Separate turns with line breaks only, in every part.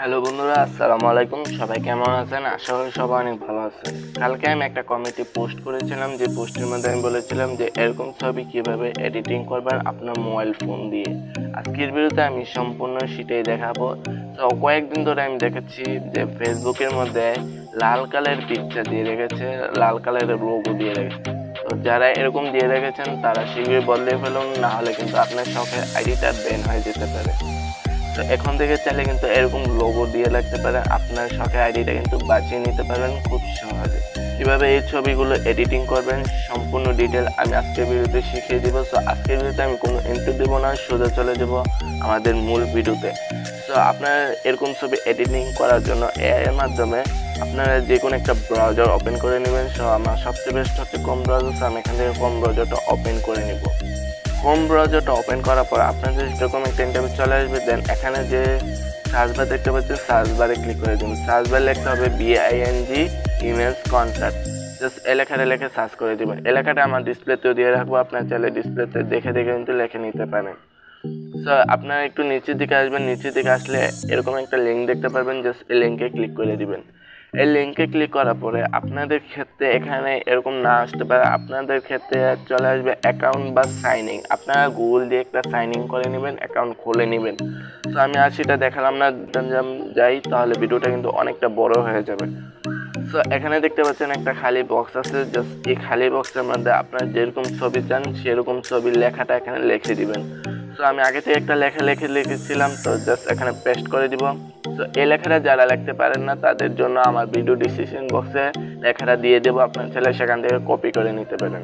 Hello বন্ধুরা, আসসালামু আলাইকুম। সবাই কেমন আছেন? আশা করি সবাই অনেক ভালো আছেন। কালকে আমি একটা কমিটি পোস্ট করেছিলাম, যে পোস্টের মধ্যে আমি বলেছিলাম যে এরকম ছবি কিভাবে এডিটিং করবেন আপনার মোবাইল ফোন দিয়ে। আজকের ভিডিওতে আমি সম্পূর্ণ সেটাই দেখাবো। তো কয়েকদিন ধরে আমি দেখেছি যে ফেসবুকের মধ্যে লাল কালারের পিকচার দিয়ে রেখেছে, লাল কালারের লোগো দিয়ে রেখেছে। তো যারা এরকম দিয়ে রেখেছেন তারা শীঘ্রই বদলে ফেলুন, না হলে কিন্তু আপনার শখের আইডিটা ব্যান হয়ে যেতে পারে। তো এখন থেকে চাইলে কিন্তু এরকম লোগো দিয়ে রাখতে পারেন, আপনার শখের আইডিটা কিন্তু বাঁচিয়ে নিতে পারবেন খুব সহজে। কিভাবে এই ছবিগুলো এডিটিং করবেন সম্পূর্ণ ডিটেল আমি আজকের ভিডিওতে শিখিয়ে দিব। সো আজকের ভিডিওতে আমি কোনো ইন্ট্রো দেবো না, সোজা চলে যাব আমাদের মূল ভিডিওতে। তো আপনার এরকম ছবি এডিটিং করার জন্য এআই এর মাধ্যমে আপনারা যে কোনো একটা ব্রাউজার ওপেন করে নেবেন। সো আমার সবচেয়ে বেস্ট হচ্ছে ক্রোম ব্রাউজার। সো আমি এখান থেকে ক্রোম ব্রাউজারটা ওপেন করে নিব। ক্রোম ব্রাউজারটা ওপেন করার পর আপনাদের এরকম একটা ইন্টারভিউ চলে আসবে। দেন এখানে যে সার্চ বার দেখতে পাচ্ছেন, সার্চ বারে ক্লিক করে দিন। সার্চ বার লিখতে হবে BING ইমেজ কন্ট্যাক্ট। জাস্ট এলাকাটা লিখে সার্চ করে দিবেন। এলাকাটা আমার ডিসপ্লেতেও দিয়ে রাখবো, আপনার চাইলে ডিসপ্লেতে দেখে দেখে কিন্তু লিখে নিতে পারেন। সো আপনারা একটু নিচের দিকে আসবেন। নিচের দিকে আসলে এরকম একটা লিঙ্ক দেখতে পারবেন, জাস্ট এই লিঙ্কে ক্লিক করে দিবেন। এই লিঙ্কে ক্লিক করার পরে আপনাদের ক্ষেত্রে এখানে এরকম না আসতে পারে, আপনাদের ক্ষেত্রে চলে আসবে অ্যাকাউন্ট বা সাইন ইন। আপনারা গুগল দিয়ে একটা সাইন ইন করে নেবেন, অ্যাকাউন্ট খুলে নেবেন। তো আমি আর সেটা দেখালাম না, যাই তাহলে ভিডিওটা কিন্তু অনেকটা বড় হয়ে যাবে। সো এখানে দেখতে পাচ্ছেন একটা খালি বক্স আছে, জাস্ট এই খালি বক্সের মধ্যে আপনার যেরকম ছবি চান সেরকম ছবির লেখাটা এখানে লিখে দিবেন। সো আমি আগে থেকে একটা লিখেছিলাম, তো জাস্ট এখানে পেস্ট করে দিব। তো এই লেখাটা যারা লিখতে পারেন না তাদের জন্য আমার ভিডিও ডিসক্রিপশন বক্সে লেখাটা দিয়ে দেবো, আপনার ছেলে সেখান থেকে কপি করে নিতে পারেন।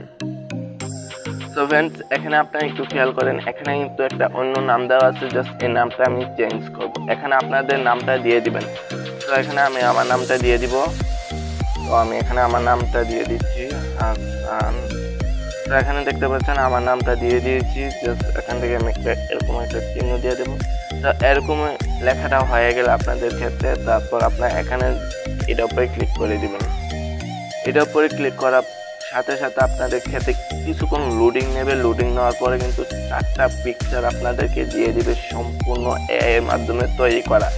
সো ফ্রেন্ডস, এখানে আপনারা একটু খেয়াল করেন, এখানে কিন্তু একটা অন্য নাম দেওয়া আছে, জাস্ট এই নামটা আমি চেঞ্জ করব। এখানে আপনাদের নামটা দিয়ে দিবেন। তো এখানে আমি আমার নামটা দিয়ে দিব। তো আমি এখানে আমার নামটা দিয়ে দিচ্ছি হাসান। তো এখানে দেখতে পাচ্ছেন আমার নামটা দিয়ে দিয়েছি। জাস্ট এখান থেকে আমি এরকম একটা চিহ্ন দিয়ে দেবো। তো এরকম লেখাটা হয়ে গেলে আপনাদের ক্ষেত্রে তারপর আপনার এখানে এটার উপরে ক্লিক করে দিবেন। এটার উপরে ক্লিক করার সাথে সাথে আপনাদের ক্ষেত্রে কিছুক্ষণ লোডিং নেবে। লোডিং নেওয়ার পরে কিন্তু 4টা পিকচার আপনাদেরকে দিয়ে দিবে, সম্পূর্ণ এআই এর মাধ্যমে তৈরি করা।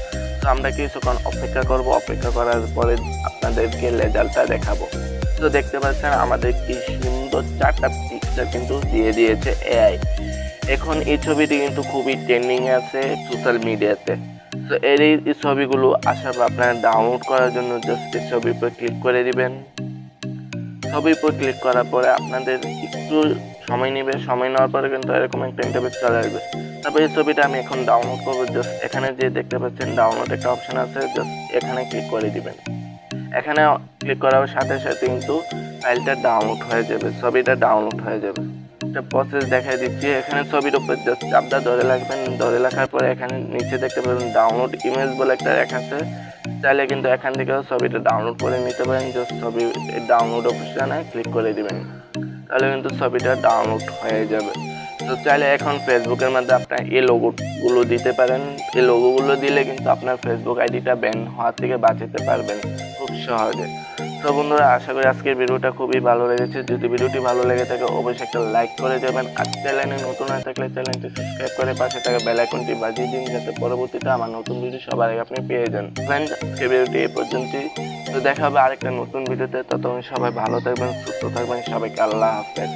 তো আমরা কিছুক্ষণ অপেক্ষা করব, অপেক্ষা করার পরে আপনাদেরকে রেজাল্টটা দেখাবো। তো দেখতে পাচ্ছেন আমাদের কি সুন্দর 4টা পিকচার কিন্তু দিয়ে দিয়েছে এআই। এখন এই ছবিটি কিন্তু খুবই ট্রেন্ডিং আছে সোশ্যাল মিডিয়াতে। তো এই ছবিগুলো আসার পর আপনারা ডাউনলোড করার জন্য জাস্ট এই ছবির উপর ক্লিক করে দিবেন। ছবির উপর ক্লিক করার পরে আপনাদের একটু সময় নেবে। সময় নেওয়ার পরে কিন্তু এরকম একটা ইন্টারফেস চলে আসবে। তারপর এই ছবিটা আমি এখন ডাউনলোড করবো। জাস্ট এখানে যে দেখতে পাচ্ছেন ডাউনলোড একটা অপশন আছে, জাস্ট এখানে ক্লিক করে দিবেন। এখানে ক্লিক করার সাথে সাথে কিন্তু ফাইলটা ডাউনলোড হয়ে যাবে, ছবিটা ডাউনলোড হয়ে যাবে। একটা প্রসেস দেখাই দিচ্ছি। এখানে ছবির উপর জাস্ট চাপটা ধরে রাখবেন। ধরে রাখার পরে এখানে নিচে দেখতে পাবেন ডাউনলোড ইমেজ বলে একটা রেখা আছে। চাইলে কিন্তু এখান থেকেও ছবিটা ডাউনলোড করে নিতে পারেন। জাস্ট ছবি ডাউনলোড অপশনে ক্লিক করে দিবেন, তাহলে কিন্তু ছবিটা ডাউনলোড হয়ে যাবে। তো চাইলে এখন ফেসবুকের মধ্যে আপনার এই লোগোগুলো দিতে পারেন। এই লোগোগুলো দিলে কিন্তু আপনার ফেসবুক আইডিটা ব্যান হওয়ার থেকে বাঁচাতে পারবেন খুব সহজে। তো বন্ধুরা, আশা করি আজকের ভিডিওটা খুবই ভালো লেগেছে। যদি ভিডিওটি ভালো লেগে থাকে অবশ্যই একটা লাইক করে দেবেন। আর চ্যানেলে নতুন হয়ে থাকলে চ্যানেলটি সাবস্ক্রাইব করে পাশে থাকা বেল আইকনটি বাজিয়ে দিন, যাতে পরবর্তীতে আমার নতুন ভিডিও সবার আগে আপনি পেয়ে যান। ফ্রেন্ডস, আজকের ভিডিওটি এই পর্যন্তই। তো দেখা হবে আরেকটা নতুন ভিডিওতে। ততক্ষণ সবাই ভালো থাকবেন, সুস্থ থাকবেন। সবাইকে আল্লাহ হাফেজ।